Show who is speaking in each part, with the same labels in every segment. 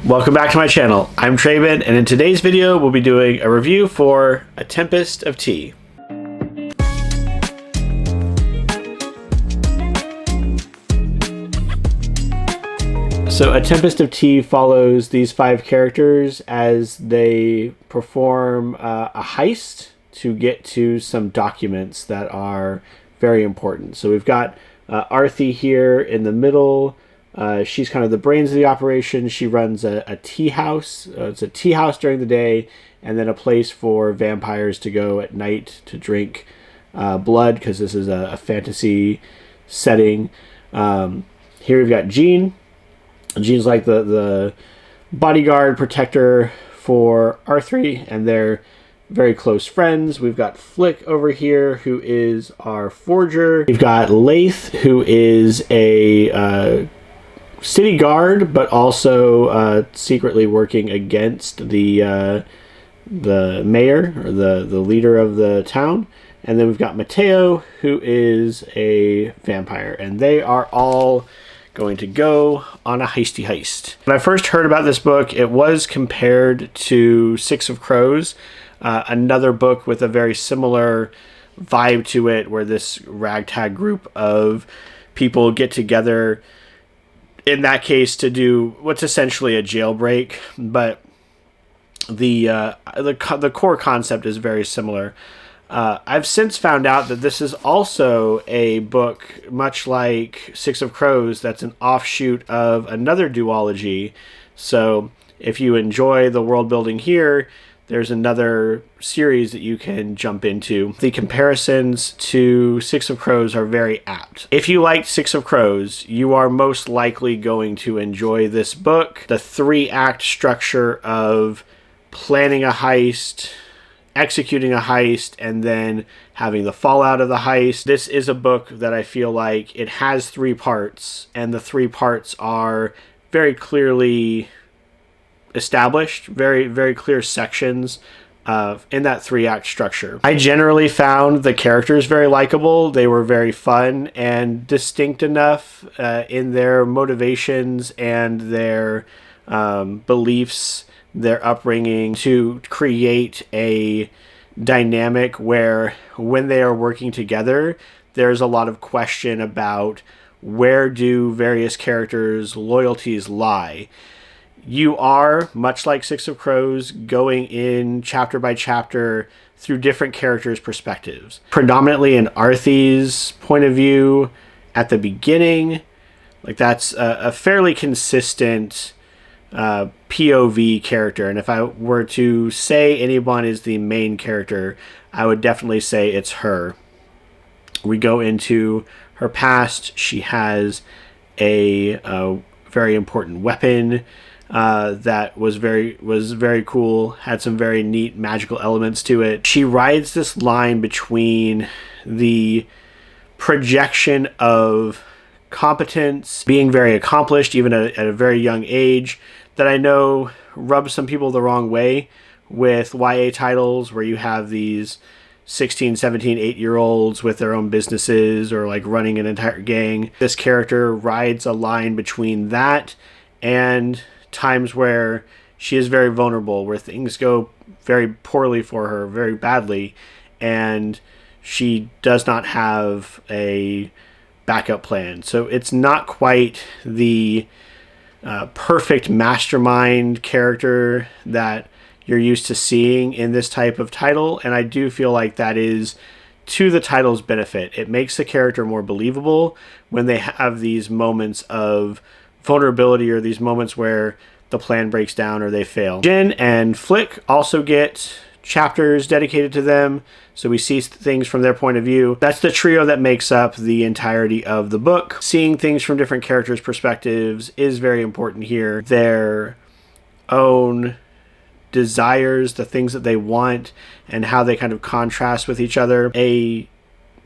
Speaker 1: Welcome back to my channel. I'm Traven, and in today's video we'll be doing a review for A Tempest of Tea. So A Tempest of Tea follows these 5 characters as they perform a heist to get to some documents that are very important. So we've got Arthi here in the middle. She's kind of the brains of the operation. She runs a tea house. It's a tea house during the day, and then a place for vampires to go at night to drink blood, because this is a fantasy setting. Here we've got Jean. Jean's like the bodyguard protector for Arthi, and they're very close friends. We've got Flick over here, who is our forger. We've got Laith, who is a city guard, but also secretly working against the mayor, or the leader of the town. And then we've got Mateo, who is a vampire, and they are all going to go on a heisty heist. When I first heard about this book, it was compared to Six of Crows, another book with a very similar vibe to it, where this ragtag group of people get together, in that case, to do what's essentially a jailbreak, but the core concept is very similar. I've since found out that this is also a book, much like Six of Crows, that's an offshoot of another duology. So if you enjoy the world building here, there's another series that you can jump into. The comparisons to Six of Crows are very apt. If you liked Six of Crows, you are most likely going to enjoy this book. The 3-act structure of planning a heist, executing a heist, and then having the fallout of the heist. This is a book that I feel like it has 3 parts, and the 3 parts are very clearly established, very, very clear sections in that 3-act structure. I generally found the characters very likable. They were very fun and distinct enough in their motivations and their beliefs, their upbringing, to create a dynamic where when they are working together, there's a lot of question about where do various characters' loyalties lie. You are, much like Six of Crows, going in chapter by chapter through different characters' perspectives. Predominantly in Arthi's point of view at the beginning, like that's a fairly consistent POV character. And if I were to say anyone is the main character, I would definitely say it's her. We go into her past. She has a very important weapon that was very cool, had some very neat magical elements to it. She rides this line between the projection of competence, being very accomplished even at a very young age, that I know rubs some people the wrong way with YA titles, where you have these 16, 17, 8-year-olds with their own businesses or like running an entire gang. This character rides a line between that and times where she is very vulnerable, where things go very poorly for her, very badly, and she does not have a backup plan. So it's not quite the perfect mastermind character that you're used to seeing in this type of title, and I do feel like that is to the title's benefit. It makes the character more believable when they have these moments of vulnerability, or these moments where the plan breaks down or they fail. Jin and Flick also get chapters dedicated to them, so we see things from their point of view. That's the trio that makes up the entirety of the book. Seeing things from different characters' perspectives is very important here. Their own desires, the things that they want, and how they kind of contrast with each other. A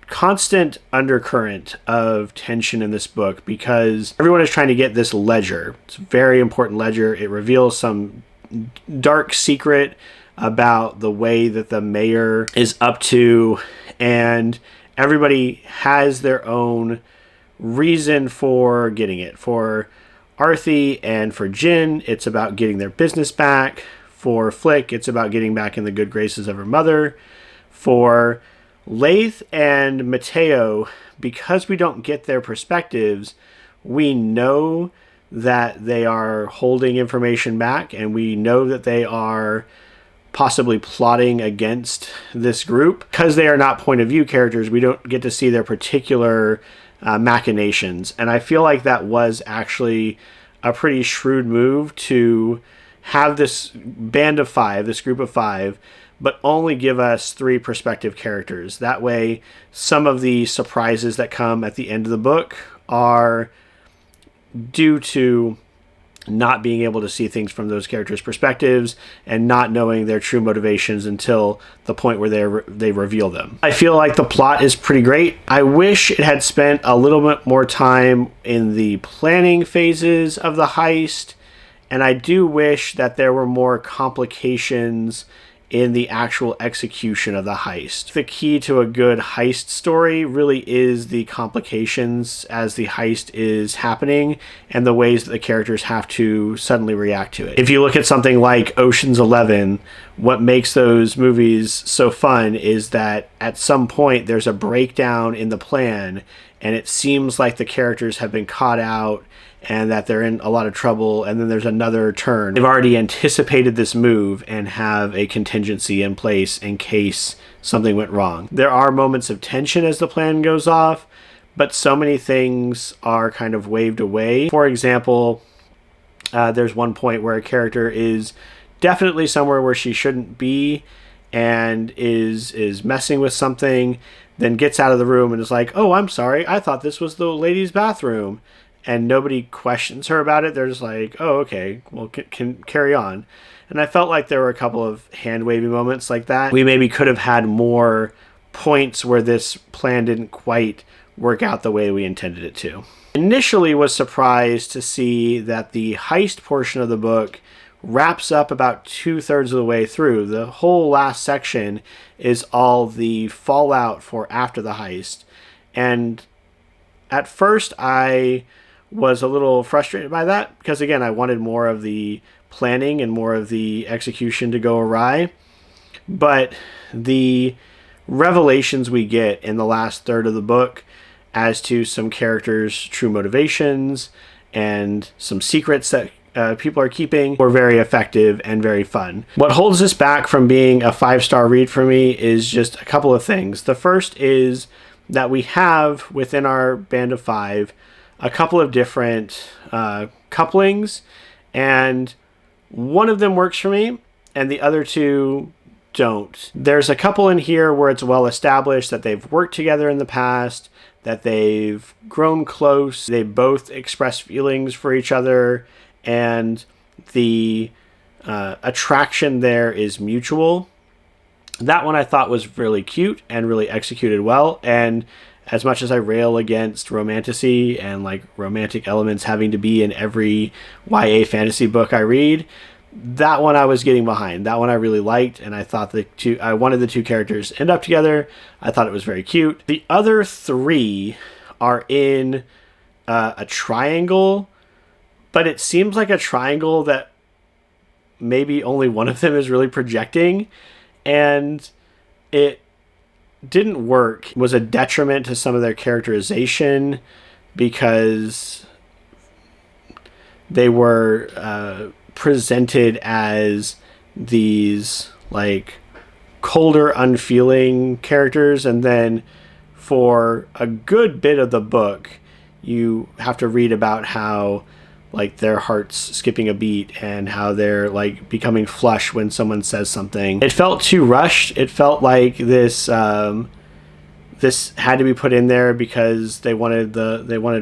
Speaker 1: constant undercurrent of tension in this book, because everyone is trying to get this ledger. It's a very important ledger. It reveals some dark secret about the way that the mayor is up to, and everybody has their own reason for getting it, for Arthi and for Jin, it's about getting their business back. For Flick, it's about getting back in the good graces of her mother. For Laith and Mateo, because we don't get their perspectives, we know that they are holding information back, and we know that they are possibly plotting against this group. Because they are not point of view characters, we don't get to see their particular machinations. And I feel like that was actually a pretty shrewd move to have this band of five, this group of five, but only give us 3 perspective characters. That way, some of the surprises that come at the end of the book are due to not being able to see things from those characters' perspectives and not knowing their true motivations until the point where they reveal them. I feel like the plot is pretty great. I wish it had spent a little bit more time in the planning phases of the heist, and I do wish that there were more complications in the actual execution of the heist. The key to a good heist story really is the complications as the heist is happening and the ways that the characters have to suddenly react to it. If you look at something like Ocean's 11, what makes those movies so fun is that at some point there's a breakdown in the plan and it seems like the characters have been caught out and that they're in a lot of trouble, and then there's another turn. They've already anticipated this move and have a contingency in place in case something went wrong. There are moments of tension as the plan goes off, but so many things are kind of waved away. For example, there's one point where a character is definitely somewhere where she shouldn't be and is messing with something, then gets out of the room and is like, "Oh, I'm sorry, I thought this was the ladies' bathroom." And nobody questions her about it. They're just like, "Oh, okay, well, can carry on." And I felt like there were a couple of hand-wavy moments like that. We maybe could have had more points where this plan didn't quite work out the way we intended it to. Initially was surprised to see that the heist portion of the book wraps up about 2/3 of the way through. The whole last section is all the fallout for after the heist. And at first I was a little frustrated by that because, again, I wanted more of the planning and more of the execution to go awry. But the revelations we get in the last third of the book as to some characters' true motivations and some secrets that people are keeping were very effective and very fun. What holds this back from being a 5-star read for me is just a couple of things. The first is that we have within our band of 5 a couple of different couplings, and one of them works for me and the other 2 don't. There's a couple in here where it's well established that they've worked together in the past, that they've grown close, they both express feelings for each other, and the attraction there is mutual. That one I thought was really cute and really executed well, and as much as I rail against romantasy and like romantic elements having to be in every YA fantasy book I read, that one I was getting behind. That one I really liked, and I thought I wanted the 2 characters to end up together. I thought it was very cute. The other 3 are in a triangle, but it seems like a triangle that maybe only one of them is really projecting, and it didn't work. It was a detriment to some of their characterization because they were presented as these like colder, unfeeling characters, and then for a good bit of the book you have to read about how like their heart's skipping a beat and how they're like becoming flush when someone says something. It felt too rushed. It felt like this this had to be put in there because they wanted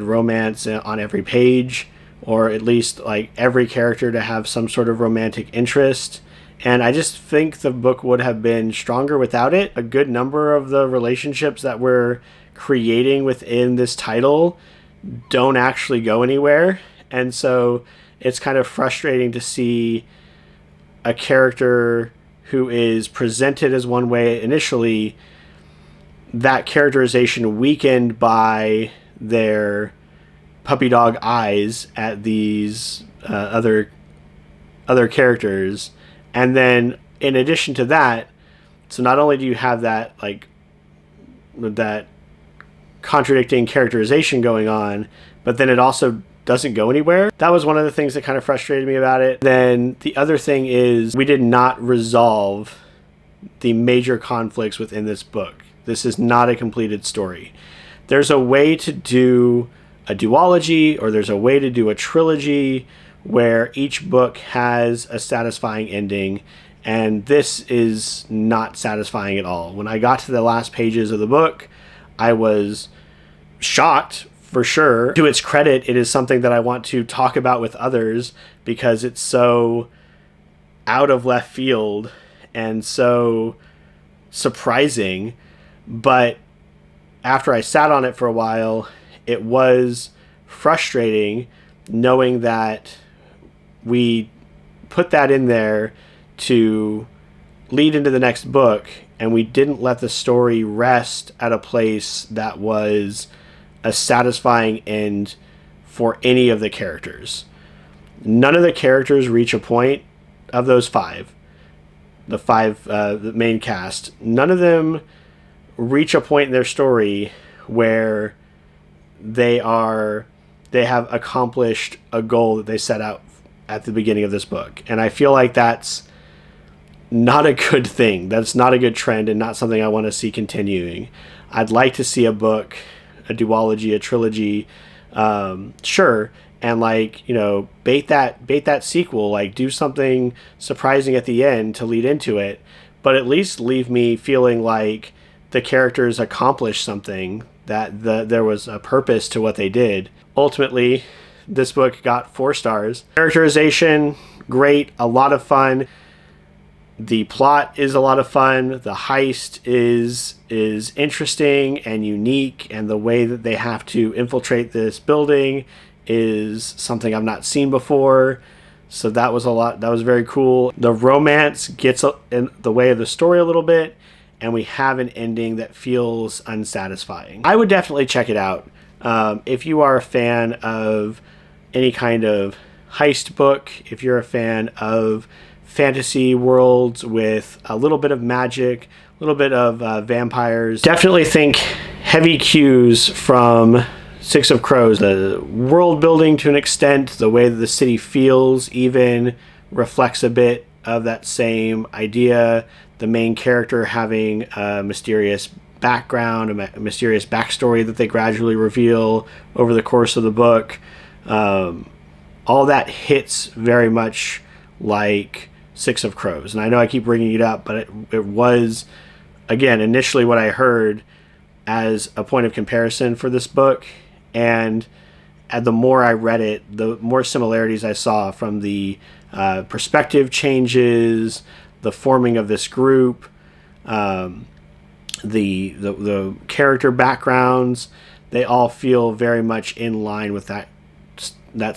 Speaker 1: romance on every page, or at least like every character to have some sort of romantic interest. And I just think the book would have been stronger without it. A good number of the relationships that we're creating within this title don't actually go anywhere. And so it's kind of frustrating to see a character who is presented as one way initially, that characterization weakened by their puppy dog eyes at these other characters. And then in addition to that, so not only do you have that like that contradicting characterization going on, but then it also doesn't go anywhere. That was one of the things that kind of frustrated me about it. Then the other thing is we did not resolve the major conflicts within this book. This is not a completed story. There's a way to do a duology, or there's a way to do a trilogy where each book has a satisfying ending, and this is not satisfying at all. When I got to the last pages of the book, I was shocked, for sure. To its credit, it is something that I want to talk about with others because it's so out of left field and so surprising. But after I sat on it for a while, it was frustrating knowing that we put that in there to lead into the next book, and we didn't let the story rest at a place that was a satisfying end for any of the characters. None of the characters reach a point of those five, the main cast. None of them reach a point in their story where they have accomplished a goal that they set out at the beginning of this book. And I feel like that's not a good thing. That's not a good trend, and not something I want to see continuing. I'd like to see a book, a duology, a trilogy, sure, and like, you know, bait that sequel, like do something surprising at the end to lead into it, but at least leave me feeling like the characters accomplished something, that there was a purpose to what they did. Ultimately, this book got 4 stars. Characterization, great, a lot of fun. The plot is a lot of fun. The heist is interesting and unique, and the way that they have to infiltrate this building is something I've not seen before. So that was very cool. The romance gets in the way of the story a little bit, and we have an ending that feels unsatisfying. I would definitely check it out. If you are a fan of any kind of heist book, if you're a fan of fantasy worlds with a little bit of magic, a little bit of vampires, definitely think heavy cues from Six of Crows. The world building, to an extent, the way that the city feels even reflects a bit of that same idea. The main character having a mysterious background, a mysterious backstory that they gradually reveal over the course of the book. All that hits very much like Six of Crows. And I know I keep bringing it up, but it was, again, initially what I heard as a point of comparison for this book. And the more I read it, the more similarities I saw from the perspective changes, the forming of this group, the character backgrounds. They all feel very much in line with that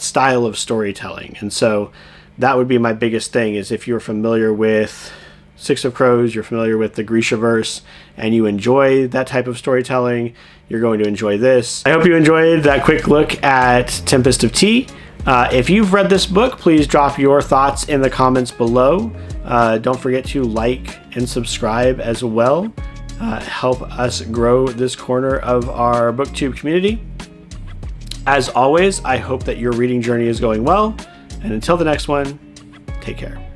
Speaker 1: style of storytelling. And so that would be my biggest thing, is if you're familiar with Six of Crows, you're familiar with the Grishaverse, and you enjoy that type of storytelling, you're going to enjoy this. I hope you enjoyed that quick look at Tempest of Tea. If you've read this book, please drop your thoughts in the comments below. Don't forget to like and subscribe as well. Help us grow this corner of our BookTube community. As always, I hope that your reading journey is going well. And until the next one, take care.